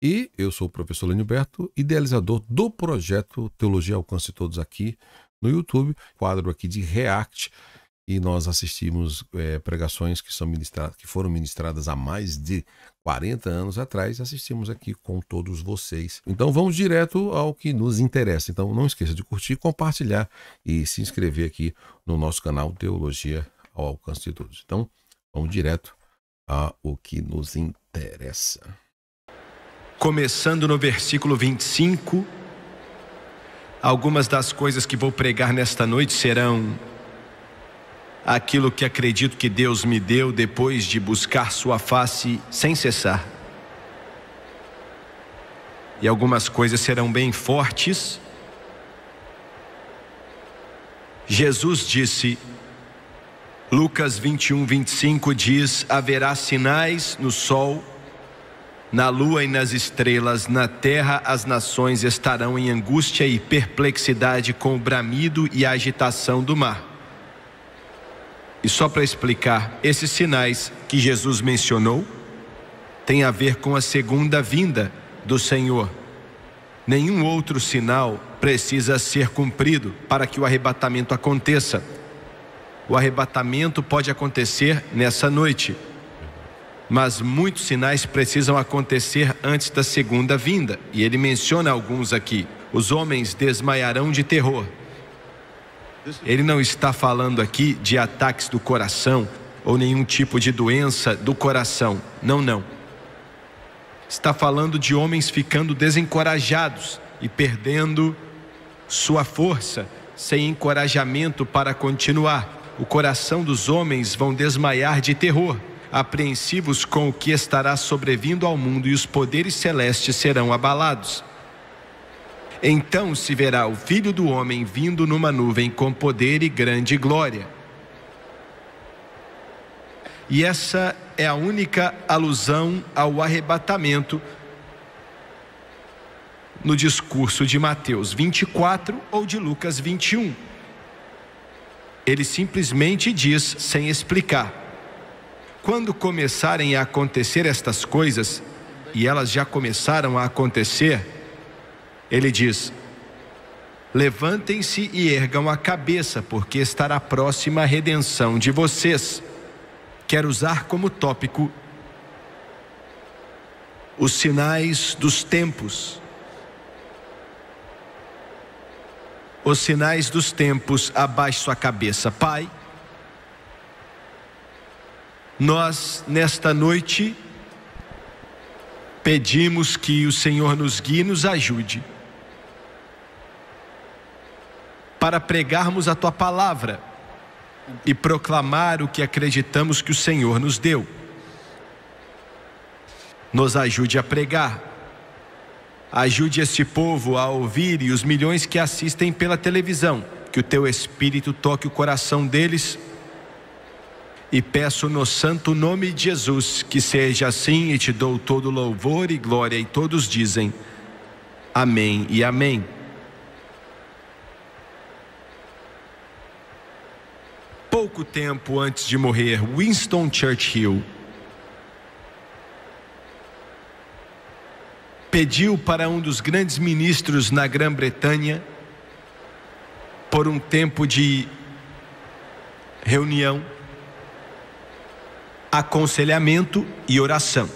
E eu sou o professor Lenilberto, idealizador do projeto Teologia Alcance Todos aqui no YouTube, quadro aqui de React, e nós assistimos pregações que foram ministradas há mais de 40 anos atrás, assistimos aqui com todos vocês. Então vamos direto ao que nos interessa. Então não esqueça de curtir, compartilhar e se inscrever aqui no nosso canal Teologia ao Alcance de Todos. Então vamos direto ao que nos interessa. Começando no versículo 25, algumas das coisas que vou pregar nesta noite serão aquilo que acredito que Deus me deu depois de buscar sua face sem cessar. E algumas coisas serão bem fortes. Jesus disse, Lucas 21, 25 diz: haverá sinais no sol, na lua e nas estrelas, na terra as nações estarão em angústia e perplexidade com o bramido e a agitação do mar. E só para explicar, esses sinais que Jesus mencionou têm a ver com a segunda vinda do Senhor. Nenhum outro sinal precisa ser cumprido para que o arrebatamento aconteça. O arrebatamento pode acontecer nessa noite, mas muitos sinais precisam acontecer antes da segunda vinda, e ele menciona alguns aqui. Os homens desmaiarão de terror. Ele não está falando aqui de ataques do coração ou nenhum tipo de doença do coração. Não, não. Está falando de homens ficando desencorajados e perdendo sua força, sem encorajamento para continuar. O coração dos homens vão desmaiar de terror, apreensivos com o que estará sobrevindo ao mundo, e os poderes celestes serão abalados. Então se verá o Filho do Homem vindo numa nuvem com poder e grande glória. E essa é a única alusão ao arrebatamento no discurso de Mateus 24 ou de Lucas 21. Ele simplesmente diz, sem explicar: quando começarem a acontecer estas coisas, e elas já começaram a acontecer, ele diz: levantem-se e ergam a cabeça, porque estará próxima a redenção de vocês. Quero usar como tópico os sinais dos tempos. Os sinais dos tempos, abaixe sua cabeça. Pai, nós nesta noite pedimos que o Senhor nos guie e nos ajude para pregarmos a Tua palavra e proclamar o que acreditamos que o Senhor nos deu. Nos ajude a pregar. Ajude este povo a ouvir, e os milhões que assistem pela televisão, que o Teu Espírito toque o coração deles. E peço no santo nome de Jesus que seja assim, e Te dou todo louvor e glória. E todos dizem amém e amém. Pouco tempo antes de morrer, Winston Churchill pediu para um dos grandes ministros na Grã-Bretanha, por um tempo de reunião, aconselhamento e oração.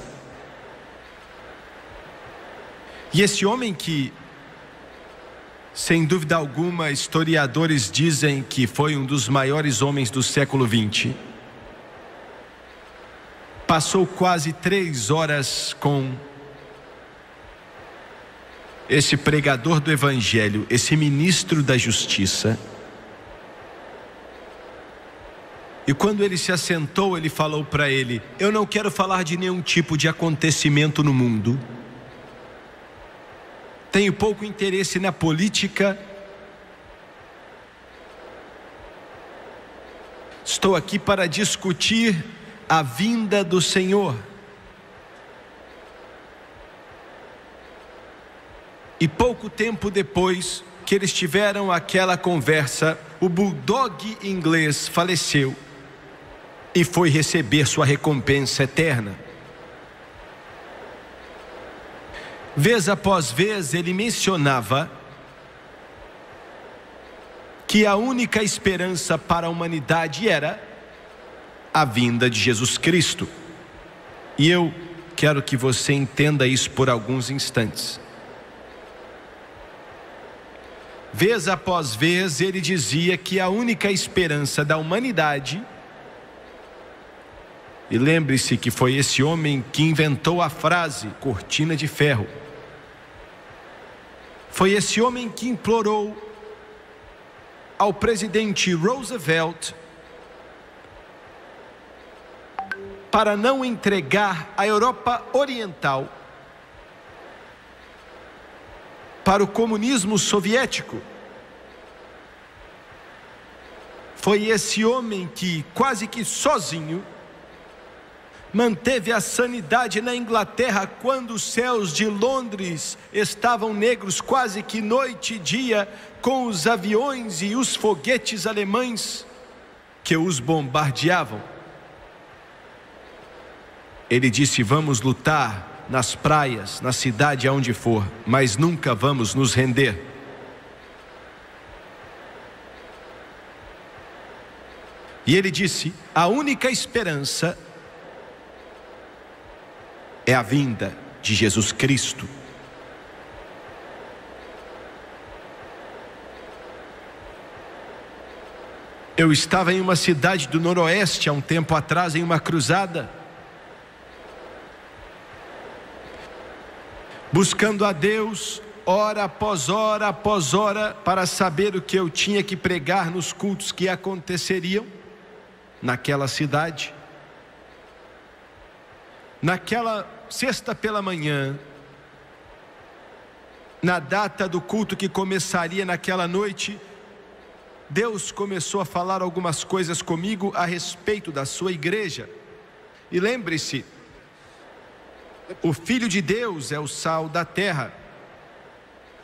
E esse homem, que sem dúvida alguma historiadores dizem que foi um dos maiores homens do século XX, passou quase 3 horas com esse pregador do Evangelho, esse ministro da Justiça. E quando ele se assentou, ele falou para ele: eu não quero falar de nenhum tipo de acontecimento no mundo. Tenho pouco interesse na política. Estou aqui para discutir a vinda do Senhor. E pouco tempo depois que eles tiveram aquela conversa, o bulldog inglês faleceu e foi receber sua recompensa eterna. vez após vez ele mencionava que a única esperança para a humanidade era a vinda de Jesus Cristo. E eu quero que você entenda isso por alguns instantes. Vez após vez ele dizia que a única esperança da humanidade, e lembre-se que foi esse homem que inventou a frase cortina de ferro, foi esse homem que implorou ao presidente Roosevelt para não entregar a Europa Oriental para o comunismo soviético. Foi esse homem que, quase que sozinho, manteve a sanidade na Inglaterra quando os céus de Londres estavam negros quase que noite e dia, com os aviões e os foguetes alemães que os bombardeavam. Ele disse: vamos lutar nas praias, na cidade aonde for, mas nunca vamos nos render. E ele disse: a única esperança é a vinda de Jesus Cristo. Eu estava em uma cidade do Noroeste há um tempo atrás, em uma cruzada, buscando a Deus, hora após hora, para saber o que eu tinha que pregar nos cultos que aconteceriam naquela cidade. Naquela sexta pela manhã, na data do culto que começaria naquela noite, Deus começou a falar algumas coisas comigo a respeito da sua igreja. E lembre-se, o Filho de Deus é o sal da terra.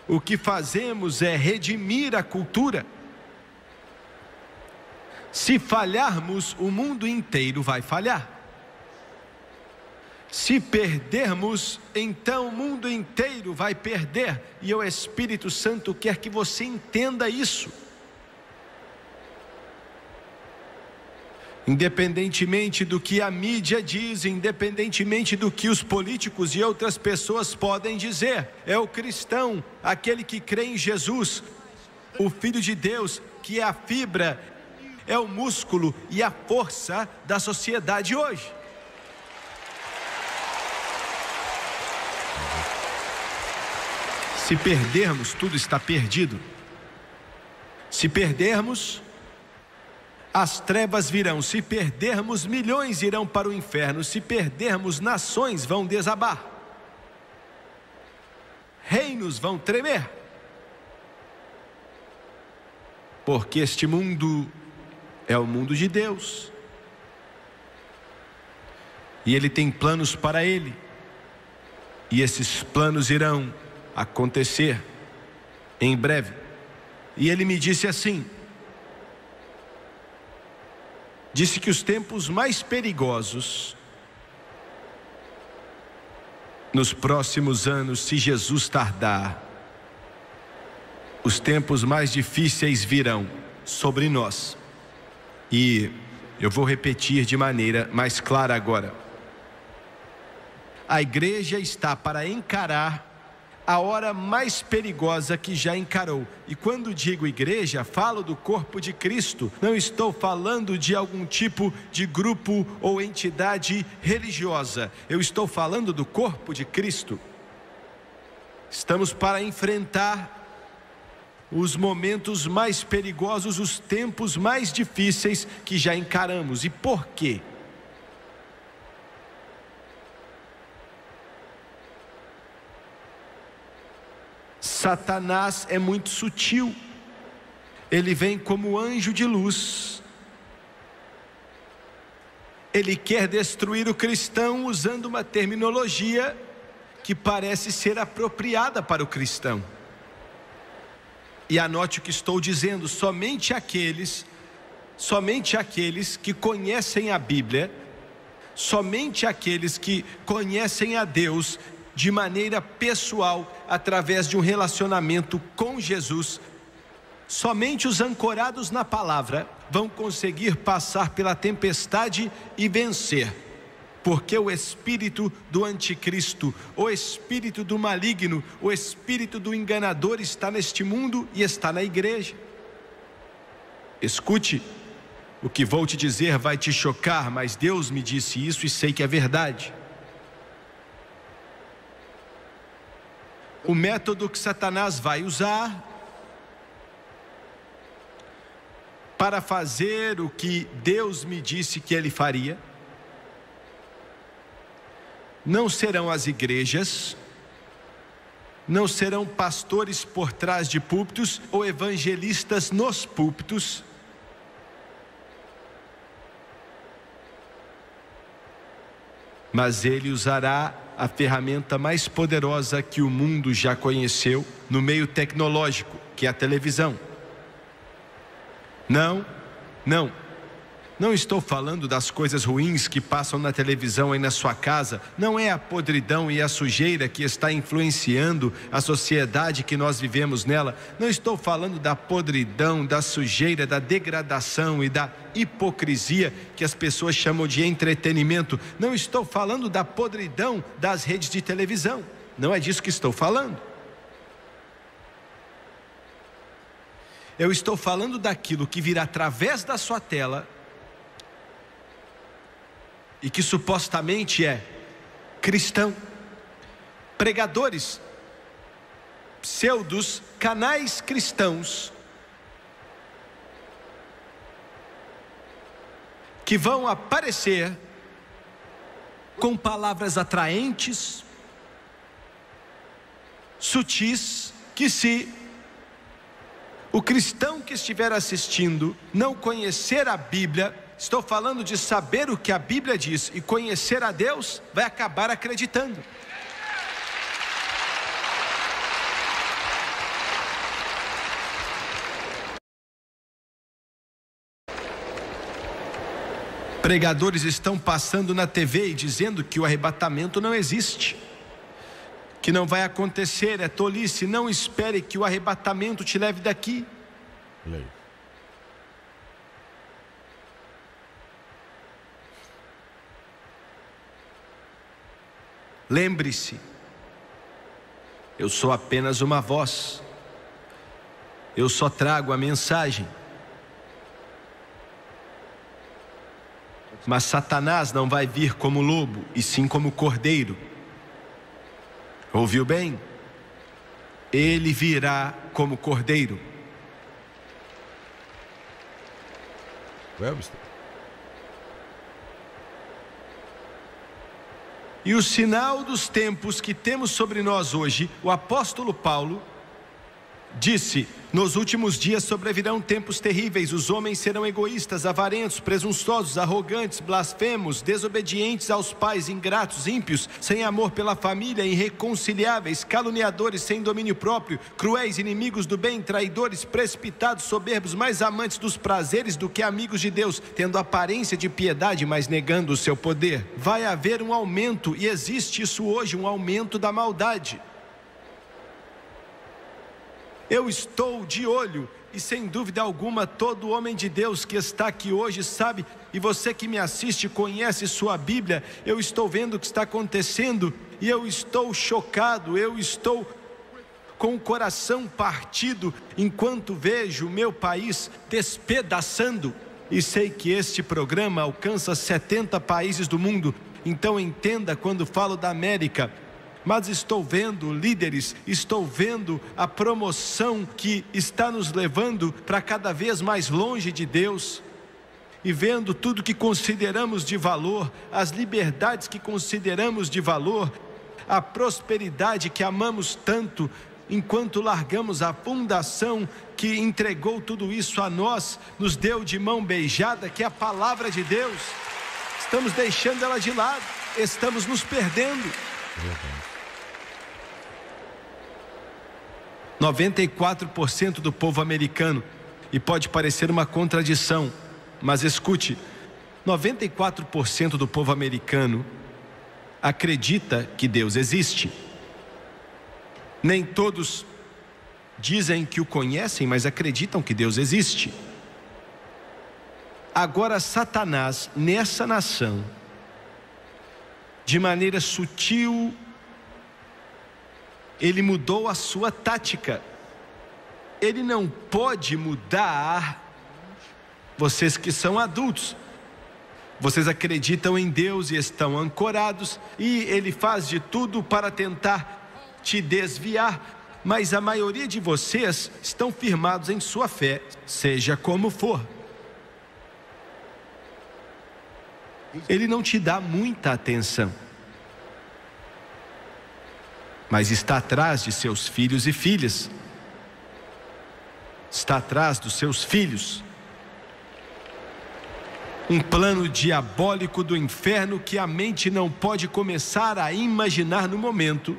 O que fazemos é redimir a cultura. Se falharmos, o mundo inteiro vai falhar. Se perdermos, então o mundo inteiro vai perder. E o Espírito Santo quer que você entenda isso. Independentemente do que a mídia diz, independentemente do que os políticos e outras pessoas podem dizer, é o cristão, aquele que crê em Jesus, o Filho de Deus, que é a fibra, é o músculo e a força da sociedade hoje. Se perdermos, tudo está perdido. Se perdermos, as trevas virão. Se perdermos, milhões irão para o inferno. Se perdermos, nações vão desabar. Reinos vão tremer. Porque este mundo é o mundo de Deus. E Ele tem planos para ele. E esses planos irão acontecer em breve. E Ele me disse assim: disse que os tempos mais perigosos nos próximos anos, se Jesus tardar, os tempos mais difíceis virão sobre nós. E eu vou repetir de maneira mais clara agora. A igreja está para encarar a hora mais perigosa que já encarou. E quando digo igreja, falo do corpo de Cristo. Não estou falando de algum tipo de grupo ou entidade religiosa. Eu estou falando do corpo de Cristo. Estamos para enfrentar os momentos mais perigosos, os tempos mais difíceis que já encaramos. E por quê? Satanás é muito sutil. Ele vem como anjo de luz. Ele quer destruir o cristão usando uma terminologia que parece ser apropriada para o cristão. E anote o que estou dizendo: somente aqueles que conhecem a Bíblia, somente aqueles que conhecem a Deus de maneira pessoal, através de um relacionamento com Jesus. Somente os ancorados na palavra vão conseguir passar pela tempestade e vencer, porque o espírito do anticristo, o espírito do maligno, o espírito do enganador está neste mundo e está na igreja. Escute, o que vou te dizer vai te chocar, mas Deus me disse isso e sei que é verdade. O método que Satanás vai usar para fazer o que Deus me disse que ele faria, não serão as igrejas, não serão pastores por trás de púlpitos ou evangelistas nos púlpitos, mas ele usará a ferramenta mais poderosa que o mundo já conheceu no meio tecnológico, que é a televisão. Não estou falando das coisas ruins que passam na televisão aí na sua casa. Não é a podridão e a sujeira que está influenciando a sociedade que nós vivemos nela. Não estou falando da podridão, da sujeira, da degradação e da hipocrisia que as pessoas chamam de entretenimento. Não estou falando da podridão das redes de televisão. Não é disso que estou falando. Eu estou falando daquilo que virá através da sua tela e que supostamente é cristão. Pregadores, pseudos, canais cristãos que vão aparecer com palavras atraentes, sutis, que se o cristão que estiver assistindo não conhecer a Bíblia, estou falando de saber o que a Bíblia diz e conhecer a Deus, vai acabar acreditando. Pregadores estão passando na TV e dizendo que o arrebatamento não existe, que não vai acontecer, é tolice. Não espere que o arrebatamento te leve daqui. Lembre-se, eu sou apenas uma voz, eu só trago a mensagem. Mas Satanás não vai vir como lobo, e sim como cordeiro. Ouviu bem? Ele virá como cordeiro. E o sinal dos tempos que temos sobre nós hoje, o apóstolo Paulo disse: nos últimos dias sobrevirão tempos terríveis, os homens serão egoístas, avarentos, presunçosos, arrogantes, blasfemos, desobedientes aos pais, ingratos, ímpios, sem amor pela família, irreconciliáveis, caluniadores, sem domínio próprio, cruéis, inimigos do bem, traidores, precipitados, soberbos, mais amantes dos prazeres do que amigos de Deus, tendo aparência de piedade, mas negando o seu poder. Vai haver um aumento, e existe isso hoje, um aumento da maldade. Eu estou de olho, e sem dúvida alguma todo homem de Deus que está aqui hoje sabe, e você que me assiste conhece sua Bíblia. Eu estou vendo o que está acontecendo e eu estou chocado, eu estou com o coração partido enquanto vejo o meu país despedaçando. E sei que este programa alcança 70 países do mundo, então entenda quando falo da América. Mas estou vendo líderes, estou vendo a promoção que está nos levando para cada vez mais longe de Deus, e vendo tudo que consideramos de valor, as liberdades que consideramos de valor, a prosperidade que amamos tanto, enquanto largamos a fundação que entregou tudo isso a nós, nos deu de mão beijada, que é a palavra de Deus. Estamos deixando ela de lado, estamos nos perdendo. 94% do povo americano, e pode parecer uma contradição, mas escute, 94% do povo americano acredita que Deus existe. Nem todos dizem que o conhecem, mas acreditam que Deus existe. Agora, Satanás, nessa nação, de maneira sutil, ele mudou a sua tática. Ele não pode mudar. Vocês que são adultos, vocês acreditam em Deus e estão ancorados, e ele faz de tudo para tentar te desviar, mas a maioria de vocês estão firmados em sua fé, seja como for. Ele não te dá muita atenção, mas está atrás de seus filhos e filhas, está atrás dos seus filhos. Um plano diabólico do inferno que a mente não pode começar a imaginar no momento,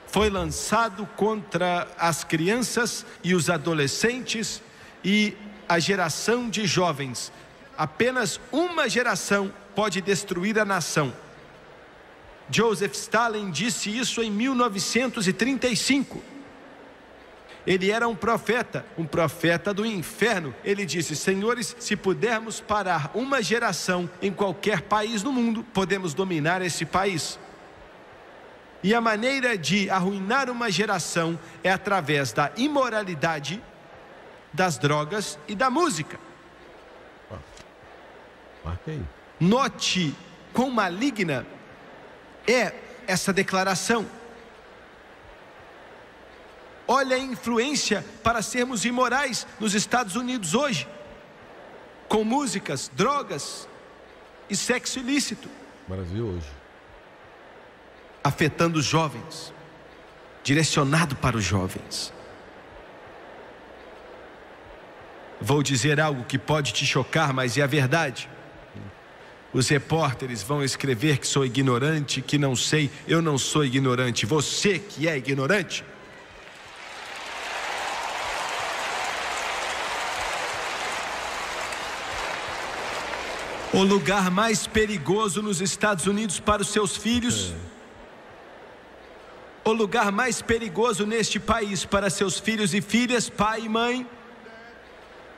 foi lançado contra as crianças e os adolescentes e a geração de jovens. Apenas uma geração pode destruir a nação. Joseph Stalin disse isso em 1935. Ele era um profeta do inferno. Ele disse: senhores, se pudermos parar uma geração em qualquer país no mundo, podemos dominar esse país. E a maneira de arruinar uma geração é através da imoralidade, das drogas e da música. Note quão maligna é essa declaração. Olha a influência para sermos imorais nos Estados Unidos hoje, com músicas, drogas e sexo ilícito. Brasil hoje. Afetando os jovens, direcionado para os jovens. Vou dizer algo que pode te chocar, mas é a verdade. Os repórteres vão escrever que sou ignorante, que não sei. Eu não sou ignorante, você que é ignorante. O lugar mais perigoso nos Estados Unidos para os seus filhos, o lugar mais perigoso neste país para seus filhos e filhas, pai e mãe,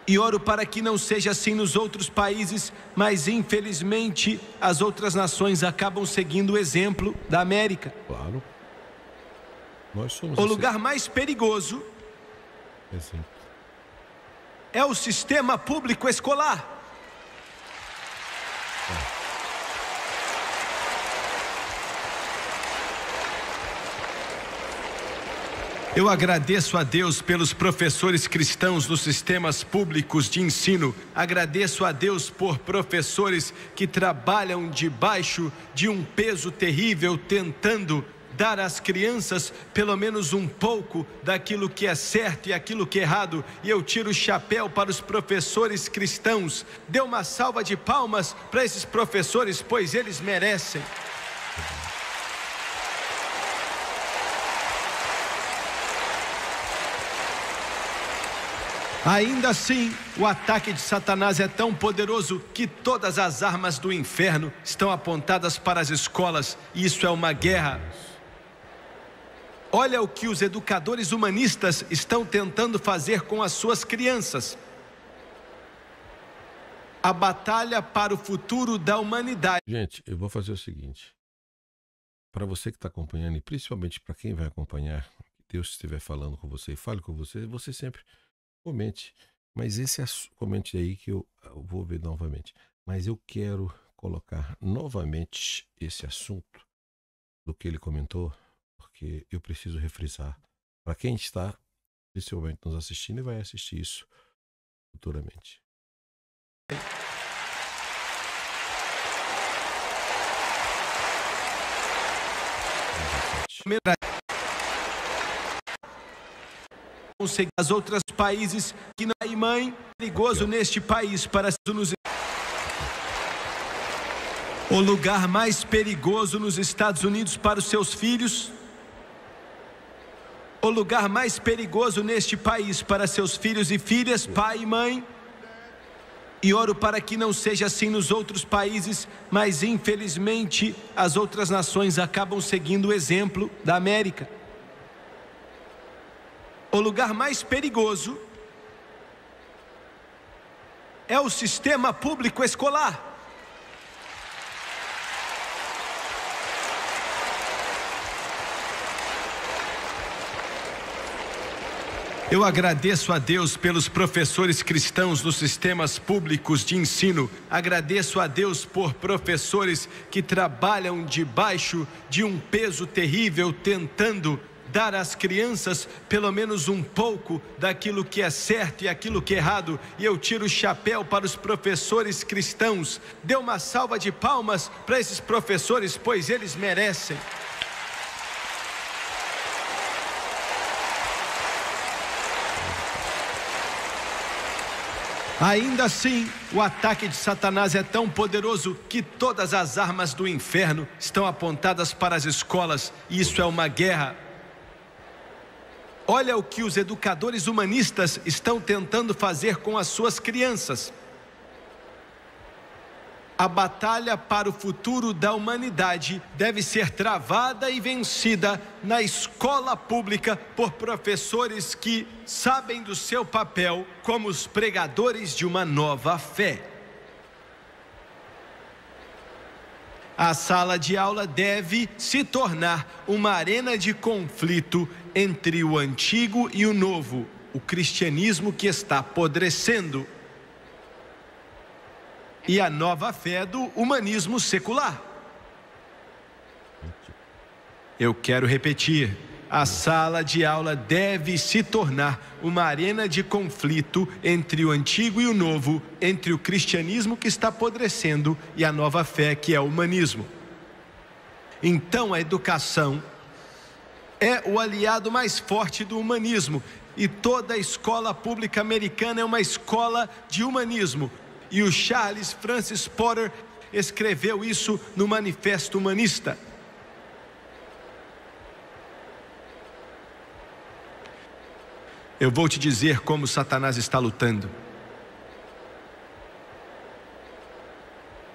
e oro para que não seja assim nos outros países, mas infelizmente as outras nações acabam seguindo o exemplo da América. Claro. Nós somos o lugar mais perigoso é o sistema público escolar. Eu agradeço a Deus pelos professores cristãos nos sistemas públicos de ensino. Agradeço a Deus por professores que trabalham debaixo de um peso terrível, tentando dar às crianças pelo menos um pouco daquilo que é certo e aquilo que é errado. E eu tiro o chapéu para os professores cristãos. Dê uma salva de palmas para esses professores, pois eles merecem. Ainda assim, o ataque de Satanás é tão poderoso que todas as armas do inferno estão apontadas para as escolas, e isso é uma guerra. Olha o que os educadores humanistas estão tentando fazer com as suas crianças. A batalha para o futuro da humanidade. Gente, eu vou fazer o seguinte. Para você que está acompanhando, e principalmente para quem vai acompanhar, que Deus estiver falando com você e fale com você, você sempre comente. Mas comente aí que eu vou ver novamente. Mas eu quero colocar novamente esse assunto do que ele comentou, porque eu preciso refrisar para quem está principalmente nos assistindo e vai assistir isso futuramente. As outras países que não é mãe perigoso neste país para nos. O lugar mais perigoso nos Estados Unidos para os seus filhos, o lugar mais perigoso neste país para seus filhos e filhas, pai e mãe, e oro para que não seja assim nos outros países, mas infelizmente as outras nações acabam seguindo o exemplo da América. o lugar mais perigoso é o sistema público escolar. Eu agradeço a Deus pelos professores cristãos nos sistemas públicos de ensino. Agradeço a Deus por professores que trabalham debaixo de um peso terrível, tentando dar às crianças pelo menos um pouco daquilo que é certo e aquilo que é errado. E eu tiro o chapéu para os professores cristãos. Dê uma salva de palmas para esses professores, pois eles merecem. Ainda assim, o ataque de Satanás é tão poderoso que todas as armas do inferno estão apontadas para as escolas, e isso é uma guerra. Olha o que os educadores humanistas estão tentando fazer com as suas crianças. A batalha para o futuro da humanidade deve ser travada e vencida na escola pública por professores que sabem do seu papel como os pregadores de uma nova fé. A sala de aula deve se tornar uma arena de conflito entre o antigo e o novo, o cristianismo que está apodrecendo, e a nova fé do humanismo secular. Eu quero repetir: a sala de aula deve se tornar uma arena de conflito entre o antigo e o novo, entre o cristianismo que está apodrecendo e a nova fé que é o humanismo. Então a educação é o aliado mais forte do humanismo, e toda a escola pública americana é uma escola de humanismo. E o Charles Francis Potter escreveu isso no Manifesto Humanista. Eu vou te dizer como Satanás está lutando.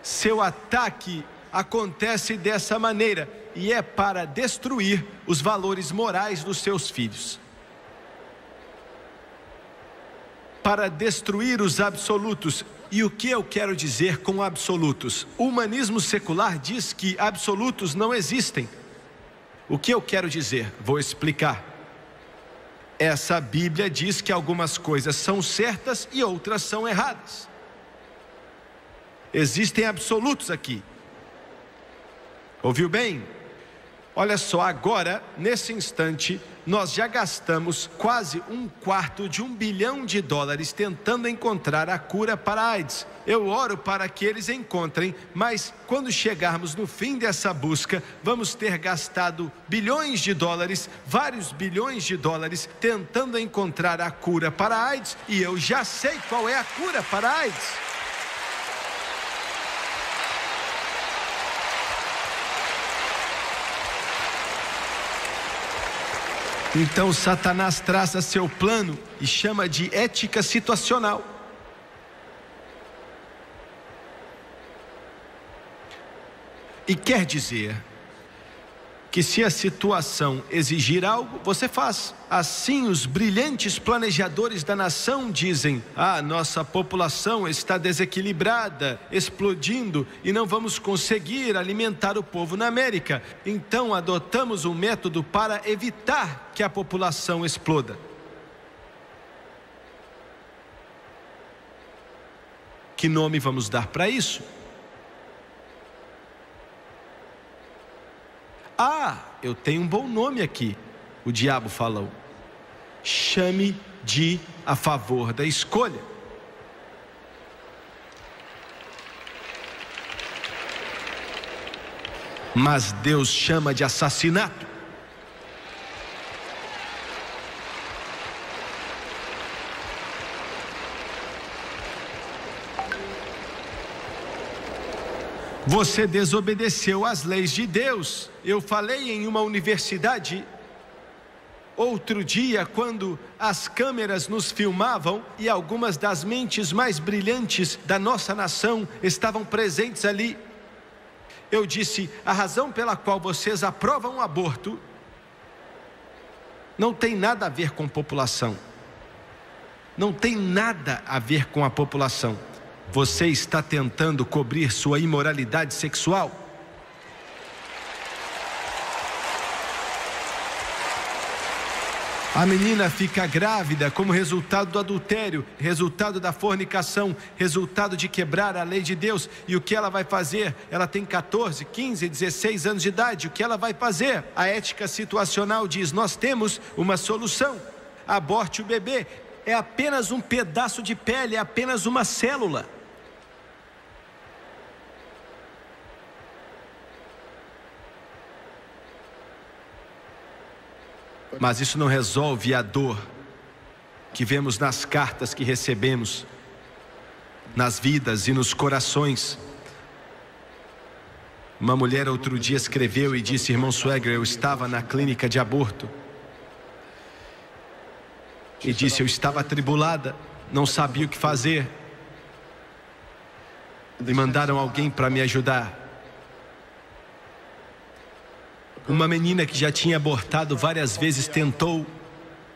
Seu ataque acontece dessa maneira, e é para destruir os valores morais dos seus filhos, para destruir os absolutos. E o que eu quero dizer com absolutos? O humanismo secular diz que absolutos não existem. O que eu quero dizer? Vou explicar. Essa Bíblia diz que algumas coisas são certas e outras são erradas. Existem absolutos aqui. Ouviu bem? Olha só, agora, nesse instante, nós já gastamos quase $1/4 de $1 bilhão tentando encontrar a cura para a AIDS. Eu oro para que eles encontrem, mas quando chegarmos no fim dessa busca, vamos ter gastado bilhões de dólares, vários bilhões de dólares, tentando encontrar a cura para a AIDS, e eu já sei qual é a cura para a AIDS. Então Satanás traça seu plano e chama de ética situacional. E quer dizer que se a situação exigir algo, você faz. Assim, os brilhantes planejadores da nação dizem: nossa população está desequilibrada, explodindo, e não vamos conseguir alimentar o povo na América. Então adotamos um método para evitar que a população exploda. Que nome vamos dar para isso? Eu tenho um bom nome aqui. O diabo falou: chame de a favor da escolha. Mas Deus chama de assassinato. Você desobedeceu às leis de Deus. Eu falei em uma universidade outro dia, quando as câmeras nos filmavam e algumas das mentes mais brilhantes da nossa nação estavam presentes ali. Eu disse: a razão pela qual vocês aprovam o aborto Não tem nada a ver com população. Não tem nada a ver com a população. Você está tentando cobrir sua imoralidade sexual? A menina fica grávida como resultado do adultério, resultado da fornicação, resultado de quebrar a lei de Deus. E o que ela vai fazer? Ela tem 14, 15, 16 anos de idade. O que ela vai fazer? A ética situacional diz: nós temos uma solução. Aborte o bebê. É apenas um pedaço de pele, é apenas uma célula. Mas isso não resolve a dor que vemos nas cartas que recebemos, nas vidas e nos corações. Uma mulher outro dia escreveu e disse: irmão Swagger, eu estava na clínica de aborto. E disse: eu estava atribulada, não sabia o que fazer. E mandaram alguém para me ajudar. Uma menina que já tinha abortado várias vezes tentou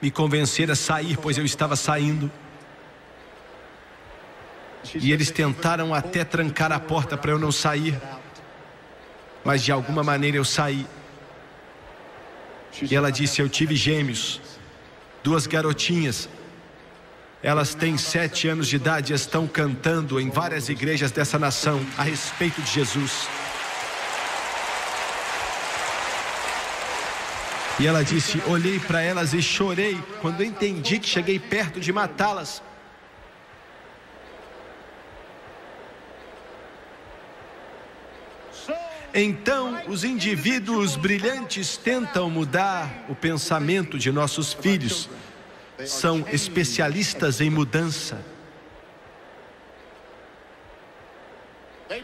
me convencer a sair, pois eu estava saindo. E eles tentaram até trancar a porta para eu não sair. Mas de alguma maneira eu saí. E ela disse: eu tive gêmeos, 2 garotinhas. Elas têm 7 anos de idade e estão cantando em várias igrejas dessa nação a respeito de Jesus. E ela disse: olhei para elas e chorei quando entendi que cheguei perto de matá-las. Então, os indivíduos brilhantes tentam mudar o pensamento de nossos filhos. São especialistas em mudança.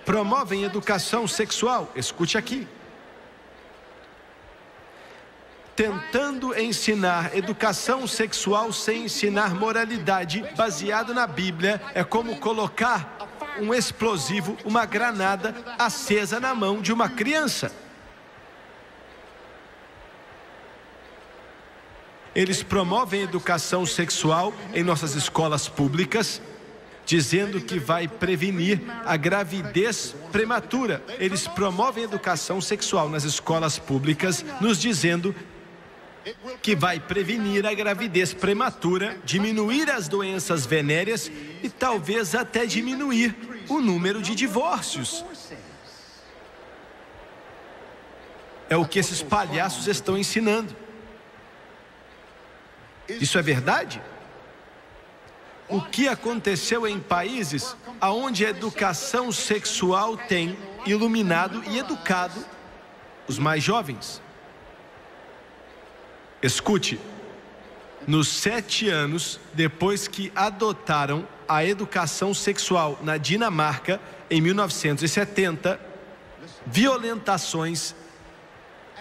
Promovem educação sexual. Escute aqui. Tentando ensinar educação sexual sem ensinar moralidade, baseado na Bíblia, é como colocar um explosivo, uma granada acesa na mão de uma criança. Eles promovem educação sexual em nossas escolas públicas, dizendo que vai prevenir a gravidez prematura. Eles promovem educação sexual nas escolas públicas, nos dizendo que vai prevenir a gravidez prematura, diminuir as doenças venéreas e talvez até diminuir o número de divórcios. É o que esses palhaços estão ensinando. Isso é verdade? O que aconteceu em países onde a educação sexual tem iluminado e educado os mais jovens? Escute, nos 7 anos depois que adotaram a educação sexual na Dinamarca, em 1970, violentações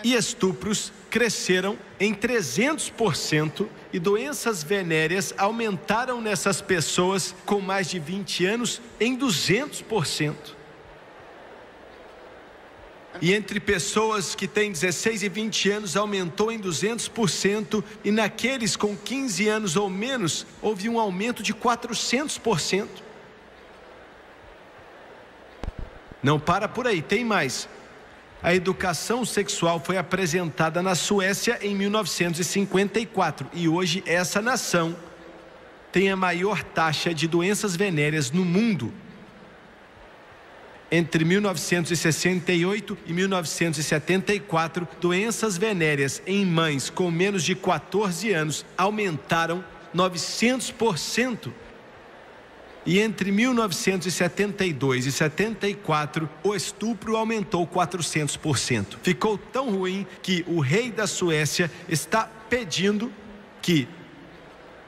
e estupros cresceram em 300% e doenças venéreas aumentaram nessas pessoas com mais de 20 anos em 200%. E entre pessoas que têm 16 e 20 anos aumentou em 200%, e naqueles com 15 anos ou menos houve um aumento de 400%. Não para por aí, tem mais. A educação sexual foi apresentada na Suécia em 1954 e hoje essa nação tem a maior taxa de doenças venéreas no mundo. Entre 1968 e 1974, doenças venéreas em mães com menos de 14 anos aumentaram 900%. E entre 1972 e 74, o estupro aumentou 400%. Ficou tão ruim que o rei da Suécia está pedindo que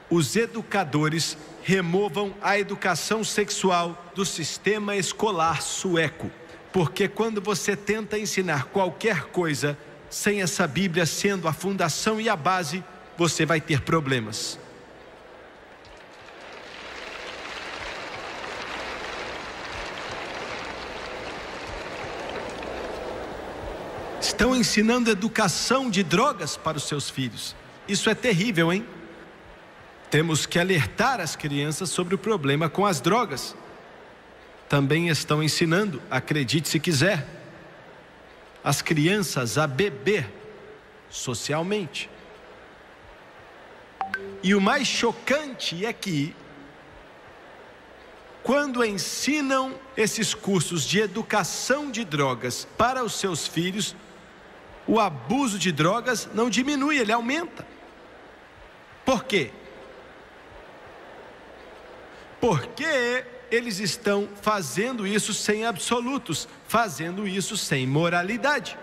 os educadores removam a educação sexual do sistema escolar sueco. Porque quando você tenta ensinar qualquer coisa sem essa Bíblia sendo a fundação e a base, você vai ter problemas. Estão ensinando educação de drogas para os seus filhos. Isso é terrível, hein? Temos que alertar as crianças sobre o problema com as drogas. Também estão ensinando, acredite se quiser, as crianças a beber socialmente. E o mais chocante é que, quando ensinam esses cursos de educação de drogas para os seus filhos, o abuso de drogas não diminui, ele aumenta. Por quê? Porque eles estão fazendo isso sem absolutos, fazendo isso sem moralidade.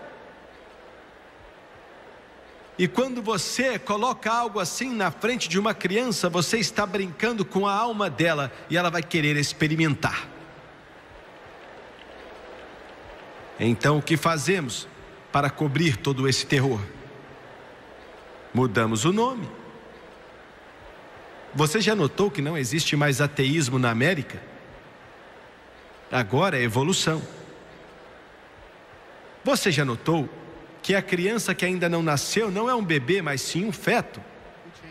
E quando você coloca algo assim na frente de uma criança, você está brincando com a alma dela e ela vai querer experimentar. Então o que fazemos para cobrir todo esse terror? Mudamos o nome. Você já notou que não existe mais ateísmo na América? Agora é evolução. Você já notou que a criança que ainda não nasceu não é um bebê, mas sim um feto?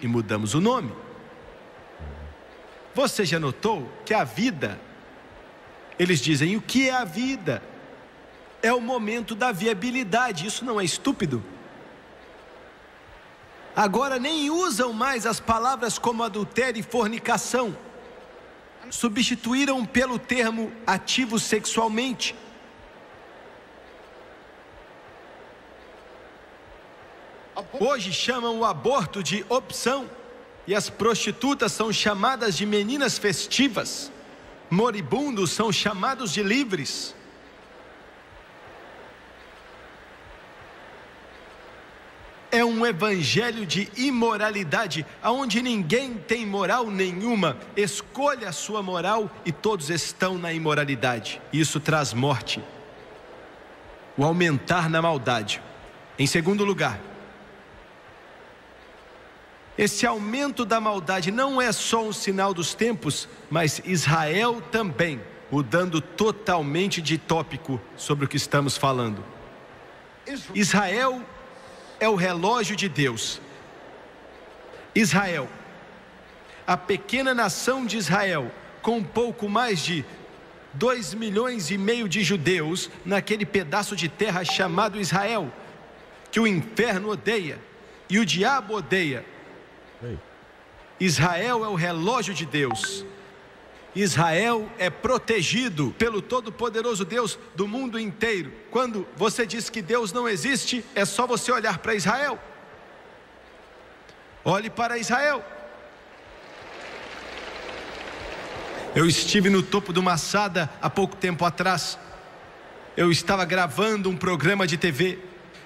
E mudamos o nome. Você já notou que a vida, eles dizem, o que é a vida? É o momento da viabilidade. Isso não é estúpido? Agora nem usam mais as palavras como adultério e fornicação. Substituíram pelo termo ativo sexualmente. Hoje chamam o aborto de opção. E as prostitutas são chamadas de meninas festivas. Moribundos são chamados de livres. É um evangelho de imoralidade, onde ninguém tem moral nenhuma. Escolha a sua moral e todos estão na imoralidade. Isso traz morte. O aumentar na maldade. Em segundo lugar, esse aumento da maldade não é só um sinal dos tempos, mas Israel também, mudando totalmente de tópico sobre o que estamos falando. Israel é o relógio de Deus. Israel, a pequena nação de Israel, com um pouco mais de 2,5 milhões de judeus, naquele pedaço de terra chamado Israel, que o inferno odeia e o diabo odeia. Israel é o relógio de Deus. Israel é protegido pelo Todo-Poderoso Deus do mundo inteiro. Quando você diz que Deus não existe, é só você olhar para Israel. Olhe para Israel. Eu estive no topo do Massada há pouco tempo atrás. Eu estava gravando um programa de TV.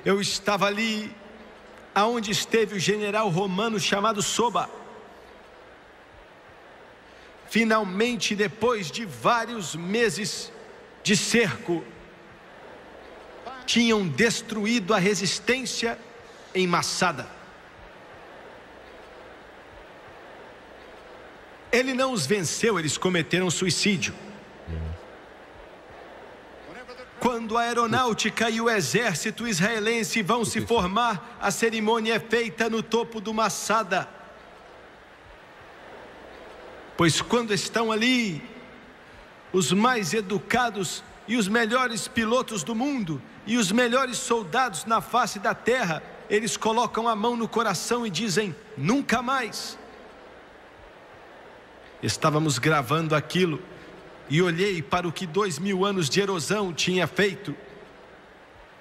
Eu estava ali aonde esteve o general romano chamado Soba. Finalmente, depois de vários meses de cerco, tinham destruído a resistência em Massada. Ele não os venceu, eles cometeram suicídio. Quando a aeronáutica e o exército israelense vão se formar, a cerimônia é feita no topo do Massada. Pois quando estão ali, os mais educados e os melhores pilotos do mundo e os melhores soldados na face da terra, eles colocam a mão no coração e dizem, nunca mais. Estávamos gravando aquilo e olhei para o que 2000 anos de erosão tinha feito.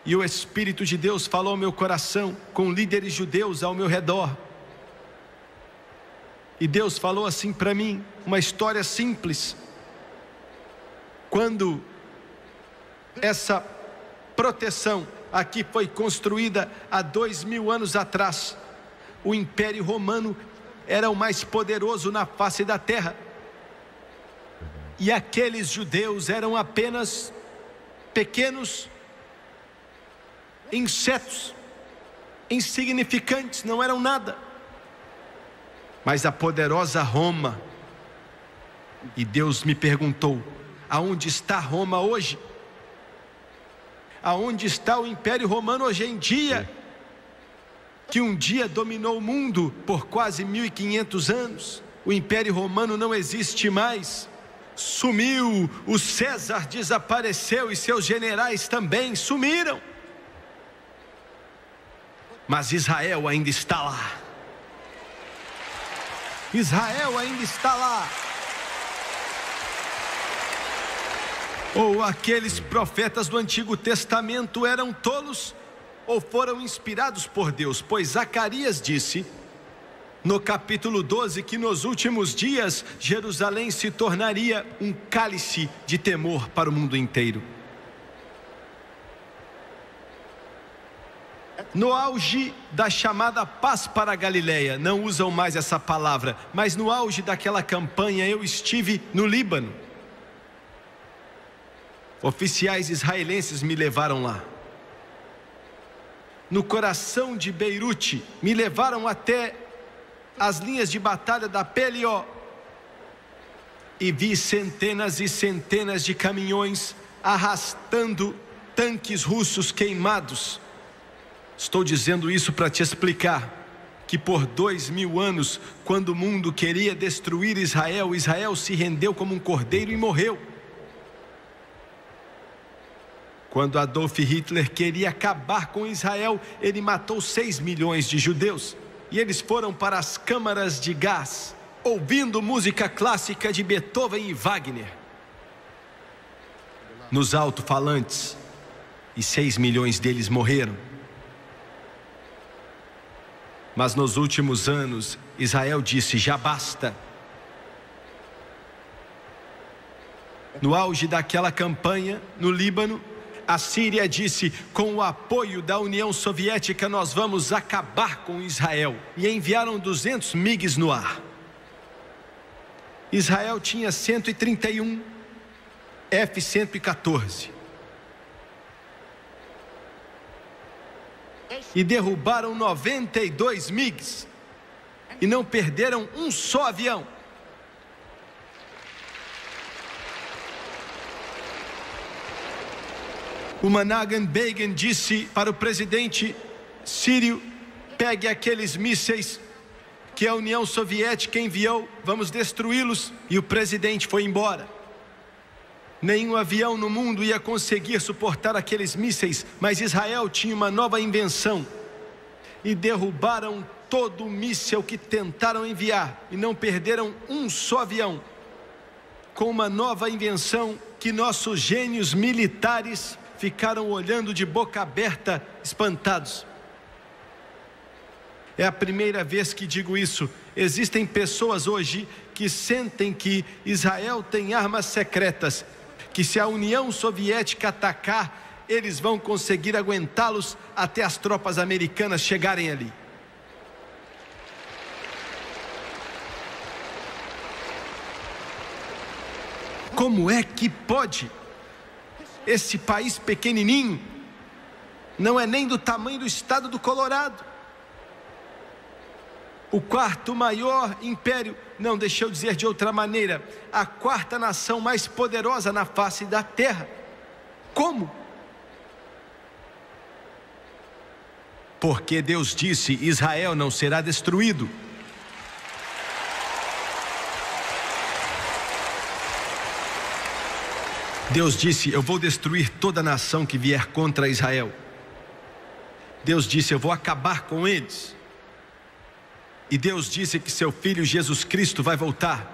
E o Espírito de Deus falou ao meu coração, com líderes judeus ao meu redor. E Deus falou assim para mim, uma história simples. Quando essa proteção aqui foi construída há 2000 anos atrás, o Império Romano era o mais poderoso na face da terra. E aqueles judeus eram apenas pequenos insetos, insignificantes, não eram nada. Mas a poderosa Roma, e Deus me perguntou, aonde está Roma hoje? Aonde está o Império Romano hoje em dia? que um dia dominou o mundo por quase 1500 anos. O Império Romano não existe mais. Sumiu, o César desapareceu e seus generais também sumiram. Mas Israel ainda está lá. Israel ainda está lá. Ou aqueles profetas do Antigo Testamento eram tolos, ou foram inspirados por Deus, pois Zacarias disse, no capítulo 12, que nos últimos dias Jerusalém se tornaria um cálice de temor para o mundo inteiro. No auge da chamada paz para a Galileia, não usam mais essa palavra, mas no auge daquela campanha eu estive no Líbano. Oficiais israelenses me levaram lá. No coração de Beirute, me levaram até as linhas de batalha da PLO e vi centenas e centenas de caminhões arrastando tanques russos queimados. Estou dizendo isso para te explicar que por 2000 anos, quando o mundo queria destruir Israel, Israel se rendeu como um cordeiro e morreu. Quando Adolf Hitler queria acabar com Israel, ele matou 6 milhões de judeus. E eles foram para as câmaras de gás, ouvindo música clássica de Beethoven e Wagner, nos alto-falantes, e 6 milhões deles morreram. Mas nos últimos anos, Israel disse, já basta. No auge daquela campanha, no Líbano, a Síria disse, com o apoio da União Soviética nós vamos acabar com Israel. E enviaram 200 MiGs no ar. Israel tinha 131 F-114. E derrubaram 92 MiGs. E não perderam um só avião. O Menachem Begin disse para o presidente sírio, pegue aqueles mísseis que a União Soviética enviou, vamos destruí-los. E o presidente foi embora. Nenhum avião no mundo ia conseguir suportar aqueles mísseis, mas Israel tinha uma nova invenção. E derrubaram todo o míssil que tentaram enviar, e não perderam um só avião. Com uma nova invenção que nossos gênios militares ficaram olhando de boca aberta, espantados. É a primeira vez que digo isso. Existem pessoas hoje que sentem que Israel tem armas secretas, que se a União Soviética atacar, eles vão conseguir aguentá-los até as tropas americanas chegarem ali. Como é que pode? Esse país pequenininho não é nem do tamanho do estado do Colorado. O quarto maior império, não, deixa eu dizer de outra maneira, a quarta nação mais poderosa na face da terra. Como? Porque Deus disse, Israel não será destruído. Deus disse, eu vou destruir toda nação que vier contra Israel. Deus disse, eu vou acabar com eles. E Deus disse que seu filho Jesus Cristo vai voltar.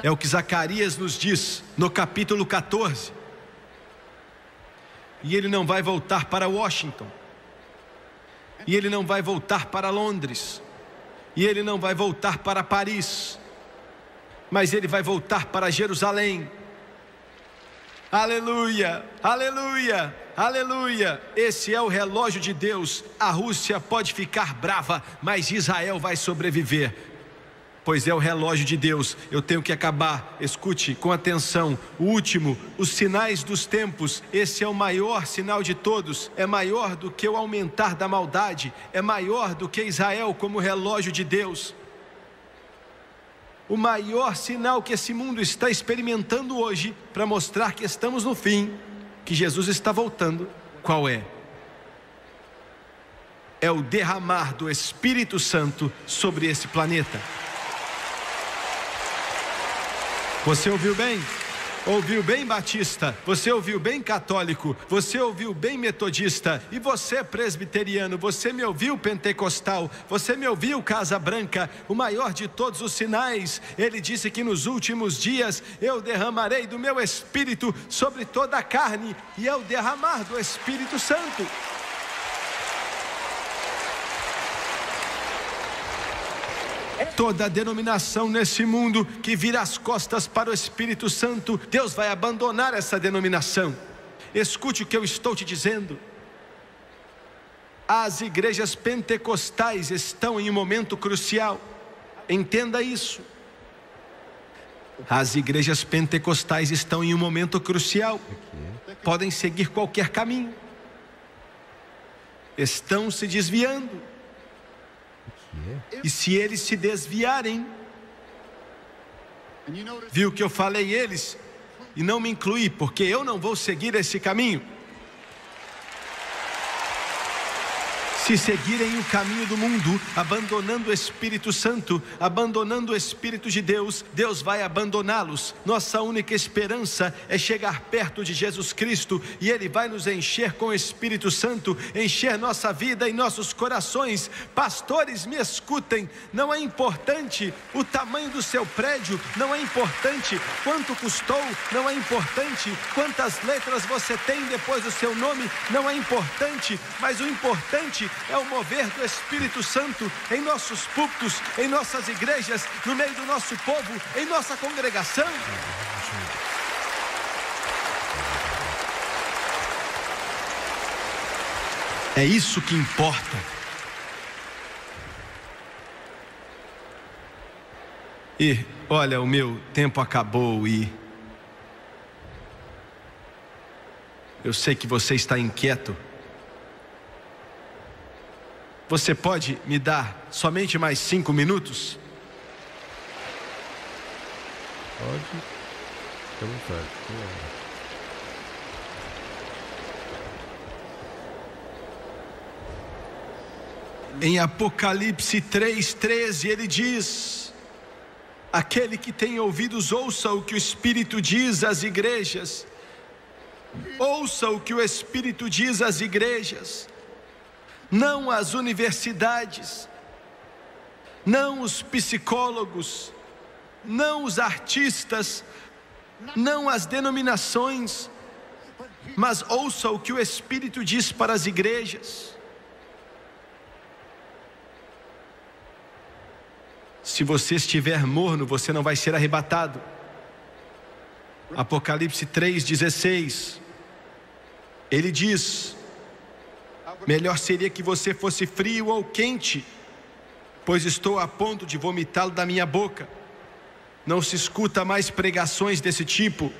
É o que Zacarias nos diz no capítulo 14. E ele não vai voltar para Washington. E ele não vai voltar para Londres. E ele não vai voltar para Paris. Mas ele vai voltar para Jerusalém. Aleluia, aleluia, aleluia. Esse é o relógio de Deus. A Rússia pode ficar brava, mas Israel vai sobreviver, pois é o relógio de Deus. Eu tenho que acabar, escute com atenção. O último, os sinais dos tempos. Esse é o maior sinal de todos. É maior do que o aumentar da maldade. É maior do que Israel como relógio de Deus. O maior sinal que esse mundo está experimentando hoje, para mostrar que estamos no fim, que Jesus está voltando, qual é? é o derramar do Espírito Santo sobre esse planeta. Você ouviu bem? Ouviu bem, batista? Você ouviu bem, católico? Você ouviu bem, metodista? E você, presbiteriano? Você me ouviu, pentecostal? Você me ouviu, Casa Branca? O maior de todos os sinais. Ele disse que nos últimos dias eu derramarei do meu Espírito sobre toda a carne, e é o derramar do Espírito Santo. Toda denominação nesse mundo que vira as costas para o Espírito Santo, Deus vai abandonar essa denominação. Escute o que eu estou te dizendo. As igrejas pentecostais estão em um momento crucial. Entenda isso. As igrejas pentecostais estão em um momento crucial. Podem seguir qualquer caminho. Estão se desviando. E se eles se desviarem, viu que eu falei eles e não me incluí, porque eu não vou seguir esse caminho. Se seguirem o caminho do mundo, abandonando o Espírito Santo, abandonando o Espírito de Deus, Deus vai abandoná-los. Nossa única esperança é chegar perto de Jesus Cristo, e Ele vai nos encher com o Espírito Santo, encher nossa vida e nossos corações. Pastores, me escutem, não é importante o tamanho do seu prédio, não é importante quanto custou, não é importante quantas letras você tem depois do seu nome, não é importante, mas o importante é o mover do Espírito Santo em nossos púlpitos, em nossas igrejas, no meio do nosso povo, em nossa congregação. É isso que importa. E olha, o meu tempo acabou e eu sei que você está inquieto. Você pode me dar somente mais 5 minutos? Pode. Fica à vontade. Em Apocalipse 3:13 ele diz: aquele que tem ouvidos ouça o que o Espírito diz às igrejas. Ouça o que o Espírito diz às igrejas. Não as universidades, não os psicólogos, não os artistas, não as denominações, mas ouça o que o Espírito diz para as igrejas. Se você estiver morno, você não vai ser arrebatado. Apocalipse 3:16, ele diz: melhor seria que você fosse frio ou quente, pois estou a ponto de vomitá-lo da minha boca. Não se escuta mais pregações desse tipo.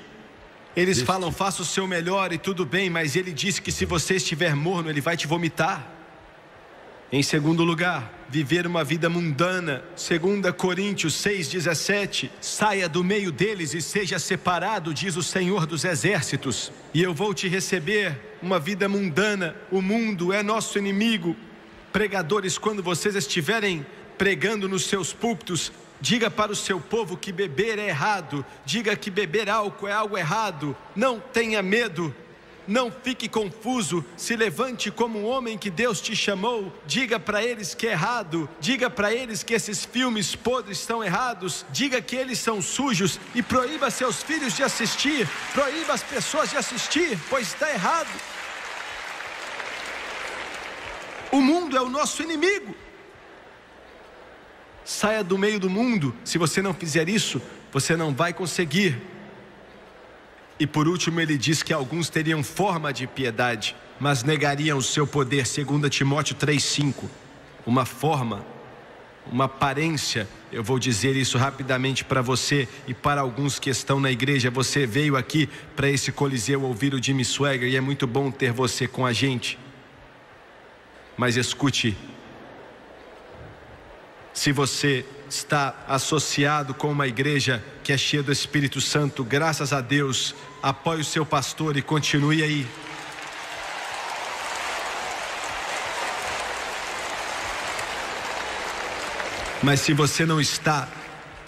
Eles falam, faça o seu melhor e tudo bem, mas ele disse que se você estiver morno, ele vai te vomitar. Em segundo lugar, viver uma vida mundana. 2 Coríntios 6:17, saia do meio deles e seja separado, diz o Senhor dos Exércitos, e eu vou te receber. Uma vida mundana, o mundo é nosso inimigo. Pregadores, quando vocês estiverem pregando nos seus púlpitos, diga para o seu povo que beber é errado, diga que beber álcool é algo errado. Não tenha medo. Não fique confuso, se levante como um homem que Deus te chamou. Diga para eles que é errado, diga para eles que esses filmes podres estão errados, diga que eles são sujos e proíba seus filhos de assistir, proíba as pessoas de assistir, pois está errado. O mundo é o nosso inimigo. Saia do meio do mundo. Se você não fizer isso, você não vai conseguir. E por último ele diz que alguns teriam forma de piedade, mas negariam o seu poder. 2 Timóteo 3:5, uma forma, uma aparência. Eu vou dizer isso rapidamente para você e para alguns que estão na igreja. Você veio aqui para esse coliseu ouvir o Jimmy Swaggart e é muito bom ter você com a gente. Mas escute, se você está associado com uma igreja que é cheia do Espírito Santo, graças a Deus, apoie o seu pastor e continue aí. Mas se você não está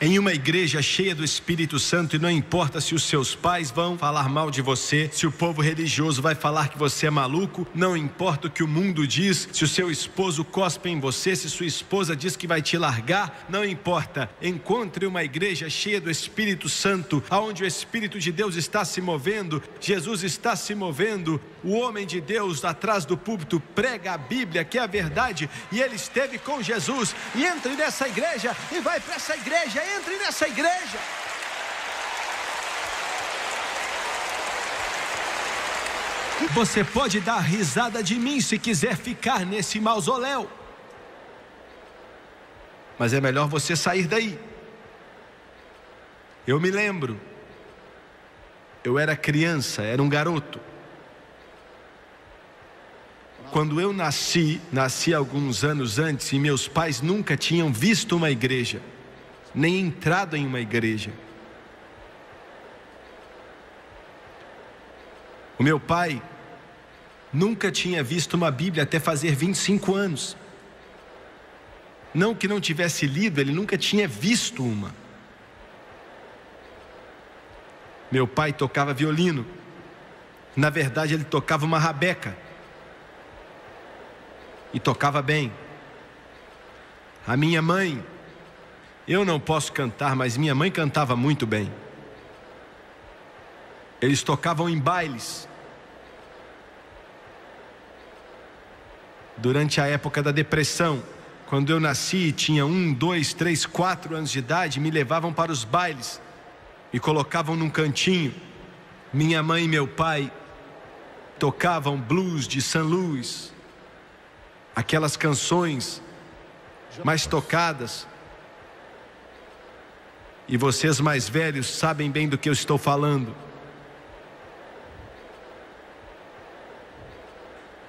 em uma igreja cheia do Espírito Santo, e não importa se os seus pais vão falar mal de você, se o povo religioso vai falar que você é maluco, não importa o que o mundo diz, se o seu esposo cospe em você, se sua esposa diz que vai te largar, não importa. Encontre uma igreja cheia do Espírito Santo, aonde o Espírito de Deus está se movendo, Jesus está se movendo, o homem de Deus atrás do púlpito prega a Bíblia, que é a verdade, e ele esteve com Jesus. E entre nessa igreja e vai para essa igreja. Entre nessa igreja. Você pode dar risada de mim se quiser ficar nesse mausoléu, mas é melhor você sair daí. Eu me lembro, eu era criança, era um garoto. Quando eu nasci alguns anos antes, e meus pais nunca tinham visto uma igreja, nem entrado em uma igreja. O meu pai nunca tinha visto uma Bíblia até fazer 25 anos. Não que não tivesse lido, ele nunca tinha visto uma. Meu pai tocava violino. Na verdade, ele tocava uma rabeca. E tocava bem. A minha mãe, eu não posso cantar, mas minha mãe cantava muito bem. Eles tocavam em bailes. Durante a época da depressão, quando eu nasci, tinha 1, 2, 3, 4 anos de idade, me levavam para os bailes, me colocavam num cantinho. Minha mãe e meu pai tocavam blues de St. Louis, aquelas canções mais tocadas. E vocês mais velhos sabem bem do que eu estou falando.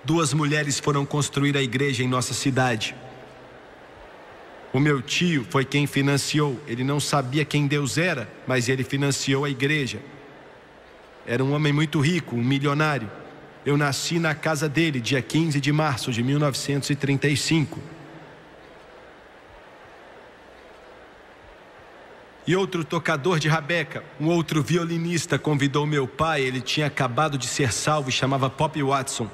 2 mulheres foram construir a igreja em nossa cidade. O meu tio foi quem financiou. Ele não sabia quem Deus era, mas ele financiou a igreja. Era um homem muito rico, um milionário. Eu nasci na casa dele, dia 15 de março de 1935. E outro tocador de rabeca, um outro violinista, convidou meu pai. Ele tinha acabado de ser salvo e chamava Pop Watson.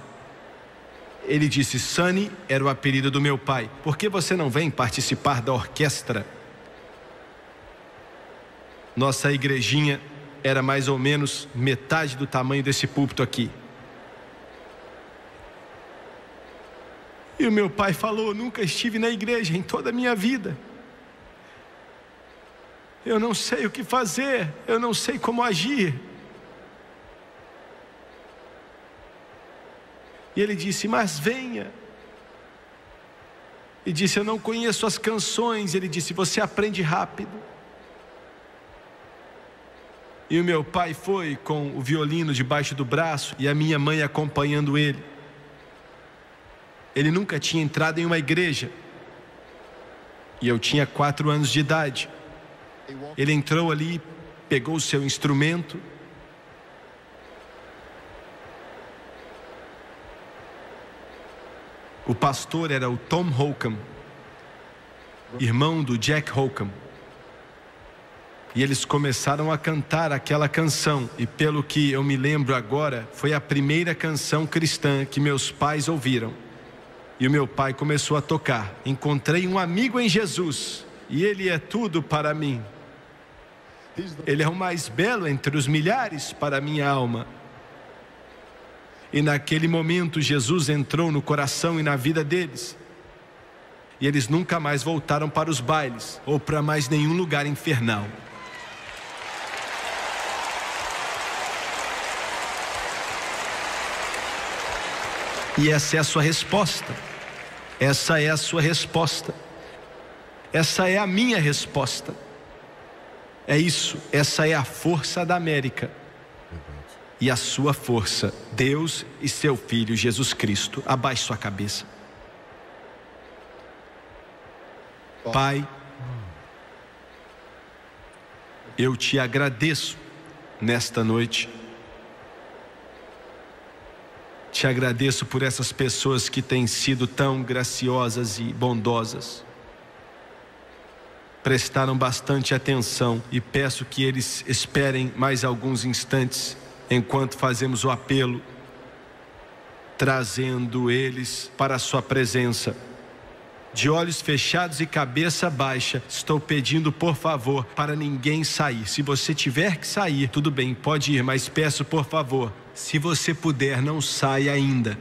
Ele disse: Sonny era o apelido do meu pai. Por que você não vem participar da orquestra? Nossa igrejinha era mais ou menos metade do tamanho desse púlpito aqui. E o meu pai falou: nunca estive na igreja em toda a minha vida. Eu não sei o que fazer, eu não sei como agir. E ele disse: mas venha. E disse: eu não conheço as canções. Ele disse: você aprende rápido. E o meu pai foi com o violino debaixo do braço e a minha mãe acompanhando ele. Ele nunca tinha entrado em uma igreja. E eu tinha 4 anos de idade. Ele entrou ali, pegou o seu instrumento. O pastor era o Tom Holcomb, irmão do Jack Holcomb. E eles começaram a cantar aquela canção. E pelo que eu me lembro agora, foi a primeira canção cristã que meus pais ouviram. E o meu pai começou a tocar: encontrei um amigo em Jesus, e ele é tudo para mim. Ele é o mais belo entre os milhares para minha alma. E naquele momento Jesus entrou no coração e na vida deles. E eles nunca mais voltaram para os bailes ou para mais nenhum lugar infernal. E essa é a sua resposta. Essa é a sua resposta. Essa é a minha resposta. É isso, essa é a força da América. E a sua força, Deus e seu Filho Jesus Cristo. Abaixe sua cabeça. Pai, eu te agradeço nesta noite. Te agradeço por essas pessoas que têm sido tão graciosas e bondosas. prestaram bastante atenção e peço que eles esperem mais alguns instantes enquanto fazemos o apelo, trazendo eles para a sua presença. De olhos fechados e cabeça baixa, estou pedindo por favor para ninguém sair. Se você tiver que sair, tudo bem, pode ir, mas peço por favor, se você puder, não saia ainda.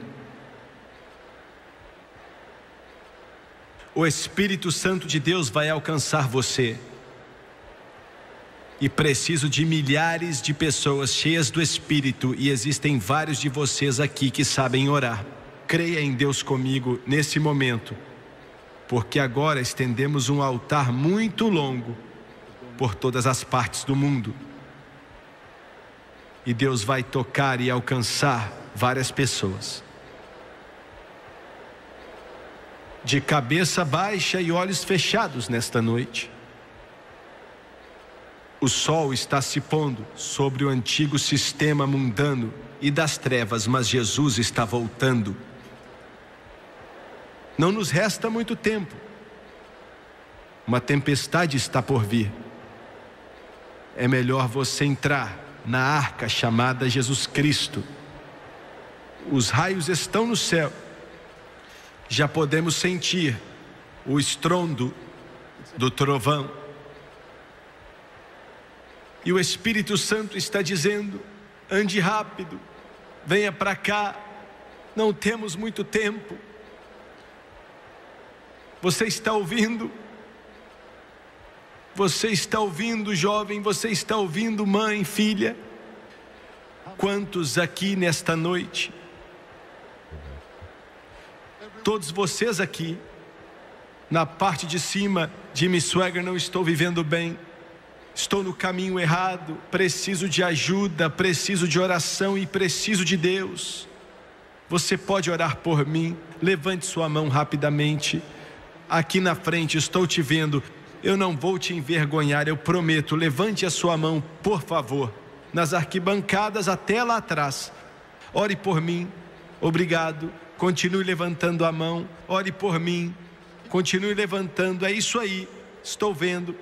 O Espírito Santo de Deus vai alcançar você. E preciso de milhares de pessoas cheias do Espírito, e existem vários de vocês aqui que sabem orar. Creia em Deus comigo nesse momento, porque agora estendemos um altar muito longo por todas as partes do mundo. E Deus vai tocar e alcançar várias pessoas. De cabeça baixa e olhos fechados nesta noite. O sol está se pondo sobre o antigo sistema mundano e das trevas, mas Jesus está voltando. Não nos resta muito tempo. Uma tempestade está por vir. É melhor você entrar na arca chamada Jesus Cristo. Os raios estão no céu. Já podemos sentir o estrondo do trovão. E o Espírito Santo está dizendo: ande rápido, venha para cá, não temos muito tempo. Você está ouvindo? Você está ouvindo, jovem? Você está ouvindo, mãe, filha? Quantos aqui nesta noite? Todos vocês aqui, na parte de cima, Jimmy Swaggart, não estou vivendo bem. Estou no caminho errado, preciso de ajuda, preciso de oração e preciso de Deus. Você pode orar por mim? Levante sua mão rapidamente. Aqui na frente, estou te vendo. Eu não vou te envergonhar, eu prometo. Levante a sua mão, por favor. Nas arquibancadas até lá atrás. Ore por mim. Obrigado. Continue levantando a mão. Ore por mim. Continue levantando. É isso aí. Estou vendo.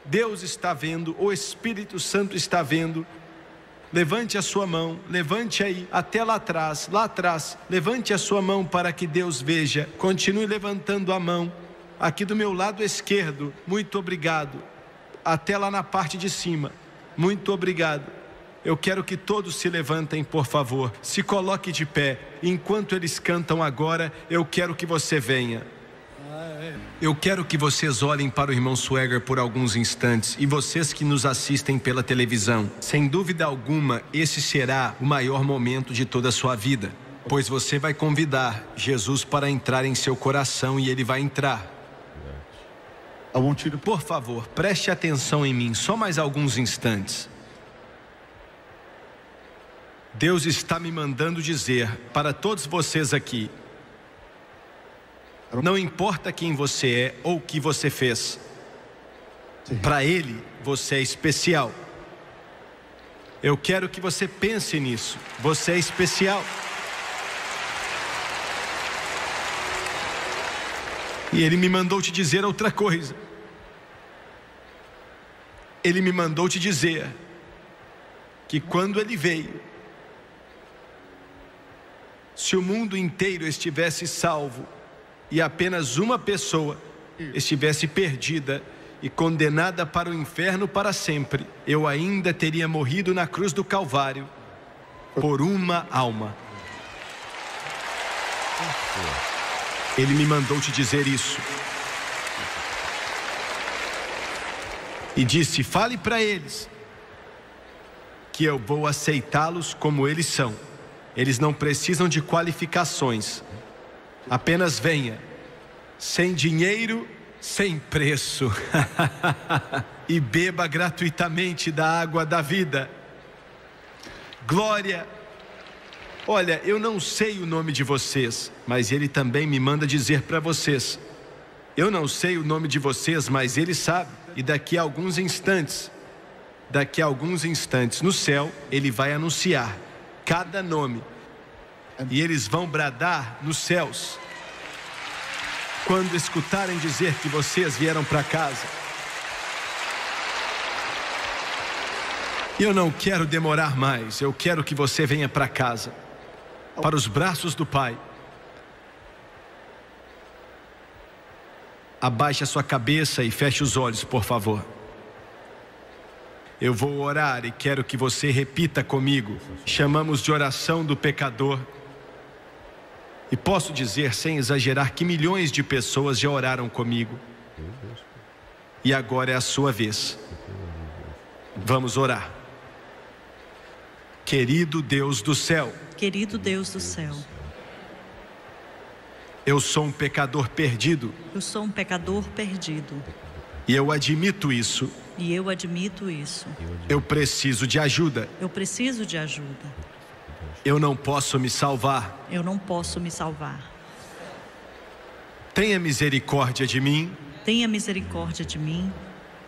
Deus está vendo. O Espírito Santo está vendo. Levante a sua mão, levante aí, até lá atrás, levante a sua mão para que Deus veja. Continue levantando a mão, aqui do meu lado esquerdo, muito obrigado. Até lá na parte de cima, muito obrigado. Eu quero que todos se levantem, por favor, se coloque de pé. Enquanto eles cantam agora, eu quero que você venha. Eu quero que vocês olhem para o irmão Swaggart por alguns instantes, e vocês que nos assistem pela televisão. Sem dúvida alguma, esse será o maior momento de toda a sua vida, pois você vai convidar Jesus para entrar em seu coração e ele vai entrar. Por favor, preste atenção em mim, só mais alguns instantes. Deus está me mandando dizer para todos vocês aqui: não importa quem você é ou o que você fez, para Ele você é especial. Eu quero que você pense nisso. Você é especial. E Ele me mandou te dizer outra coisa. Ele me mandou te dizer que quando Ele veio, se o mundo inteiro estivesse salvo e apenas uma pessoa estivesse perdida e condenada para o inferno para sempre, eu ainda teria morrido na cruz do Calvário por uma alma. Ele me mandou te dizer isso. E disse: fale para eles que eu vou aceitá-los como eles são. Eles não precisam de qualificações. Apenas venha, sem dinheiro, sem preço, e beba gratuitamente da água da vida. Glória. Olha, eu não sei o nome de vocês, mas Ele também me manda dizer para vocês. Eu não sei o nome de vocês, mas Ele sabe. E daqui a alguns instantes, no céu, Ele vai anunciar cada nome. E eles vão bradar nos céus quando escutarem dizer que vocês vieram para casa. E eu não quero demorar mais. Eu quero que você venha para casa, para os braços do Pai. Abaixe a sua cabeça e feche os olhos, por favor. Eu vou orar e quero que você repita comigo. Chamamos de oração do pecador. E posso dizer, sem exagerar, que milhões de pessoas já oraram comigo. E agora é a sua vez. Vamos orar. Querido Deus do céu. Querido Deus do céu. Eu sou um pecador perdido. Eu sou um pecador perdido. E eu admito isso. E eu admito isso. Eu preciso de ajuda. Eu preciso de ajuda. Eu não posso me salvar. Eu não posso me salvar. Tenha misericórdia de mim. Tenha misericórdia de mim.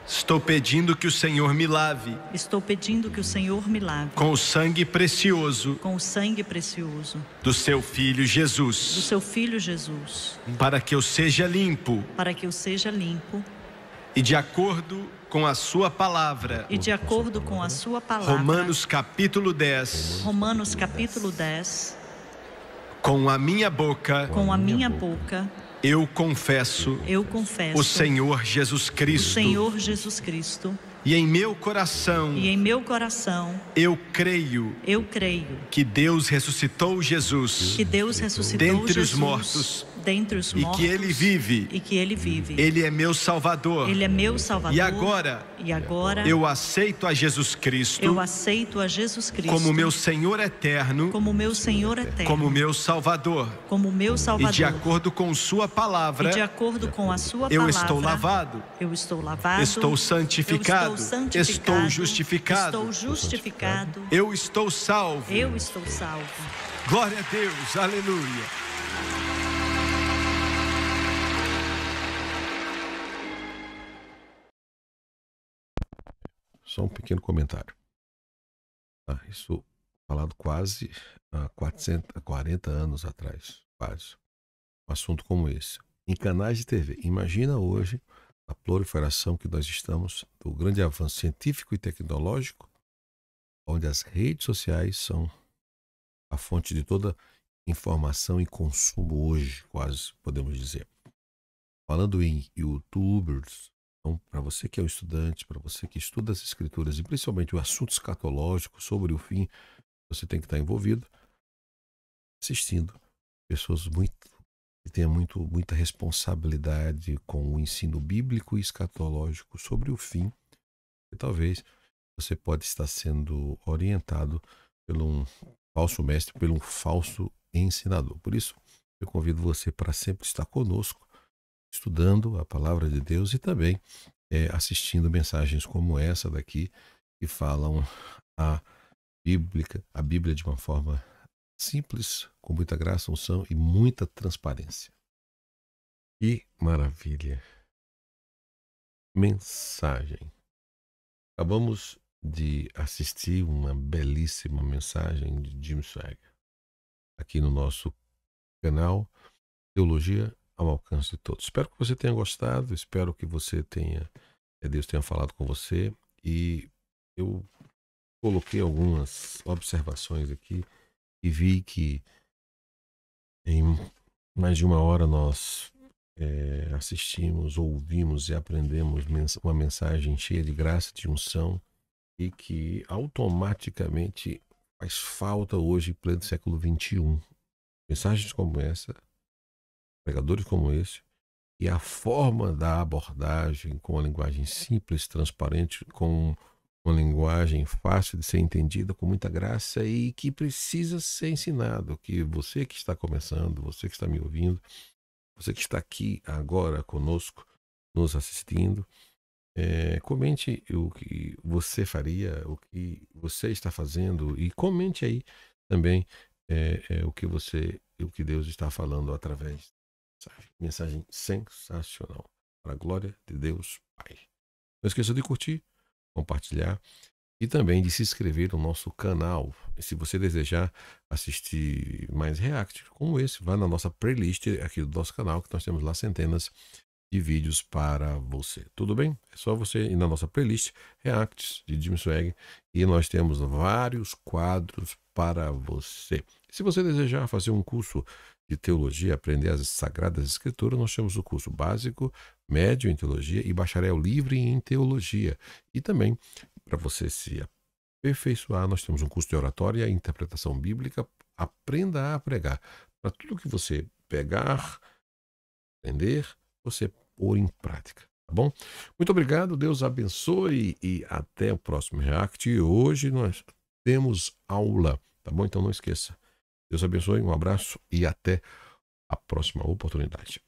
Estou pedindo que o Senhor me lave. Estou pedindo que o Senhor me lave. Com o sangue precioso. Com o sangue precioso. Do seu Filho Do Jesus. seu Filho Jesus. Para que eu seja limpo. Para que eu seja limpo. E de acordo com a sua palavra. E de acordo com a sua palavra. Romanos capítulo 10. Romanos capítulo 10. Com a minha boca. Com a minha boca. Eu confesso o Senhor Jesus Cristo. O Senhor Jesus Cristo. E em meu coração. E em meu coração. Eu creio. Eu creio. Que Deus ressuscitou Jesus. Que Deus ressuscitou dentre Jesus. Os mortos. Dentre os mortos. E que Ele vive. E que Ele vive. Ele é meu Salvador. Ele é meu Salvador. E agora. Eu aceito a Jesus Cristo. Eu aceito a Jesus Cristo. Como meu Senhor eterno. Como meu Senhor eterno. Como meu Salvador. Como meu Salvador. E de acordo com sua palavra. E de acordo com a sua eu palavra. Estou lavado. Eu estou lavado. Estou santificado. Estou justificado. Estou justificado. Eu estou salvo. Eu estou salvo. Glória a Deus. Aleluia. Só um pequeno comentário. Isso falado quase há 40 anos atrás, quase. Um assunto como esse. Em canais de TV. Imagina hoje a proliferação que nós estamos, do grande avanço científico e tecnológico, onde as redes sociais são a fonte de toda informação e consumo hoje, quase podemos dizer. Falando em YouTubers, então, para você que é um estudante, para você que estuda as escrituras e principalmente o assunto escatológico sobre o fim, você tem que estar envolvido, assistindo pessoas que tenham muita responsabilidade com o ensino bíblico e escatológico sobre o fim. E talvez você pode estar sendo orientado por um falso mestre, por um falso ensinador. Por isso, eu convido você para sempre estar conosco, estudando a palavra de Deus e também assistindo mensagens como essa daqui, que falam a Bíblia de uma forma simples, com muita graça, unção e muita transparência. Que maravilha! Mensagem. Acabamos de assistir uma belíssima mensagem de Jim Swaggart aqui no nosso canal Teologia ao Alcance de Todos. Espero que você tenha gostado, espero que Deus tenha falado com você, e eu coloquei algumas observações aqui e vi que em mais de uma hora nós assistimos, ouvimos e aprendemos uma mensagem cheia de graça, de unção, e que automaticamente faz falta hoje em pleno século XXI. Mensagens como essa, pregadores como esse, e a forma da abordagem com uma linguagem simples, transparente, com uma linguagem fácil de ser entendida, com muita graça e que precisa ser ensinado. Que você que está começando, você que está me ouvindo, você que está aqui agora conosco, nos assistindo, comente o que você faria, o que você está fazendo, e comente aí também o que Deus está falando através. Mensagem sensacional. Para a glória de Deus Pai. Não esqueça de curtir, compartilhar e também de se inscrever no nosso canal. E se você desejar assistir mais react como esse, vá na nossa playlist aqui do nosso canal, que nós temos lá centenas de vídeos para você. Tudo bem? É só você ir na nossa playlist Reacts de Jim Swag e nós temos vários quadros para você. Se você desejar fazer um curso de teologia, aprender as Sagradas Escrituras, nós temos o curso básico, médio em teologia e bacharel livre em teologia. E também, para você se aperfeiçoar, nós temos um curso de oratória e interpretação bíblica. Aprenda a pregar. Para tudo que você pegar, aprender, você pôr em prática, tá bom? Muito obrigado, Deus abençoe e até o próximo React. E hoje nós temos aula, tá bom? Então não esqueça. Deus abençoe, um abraço e até a próxima oportunidade.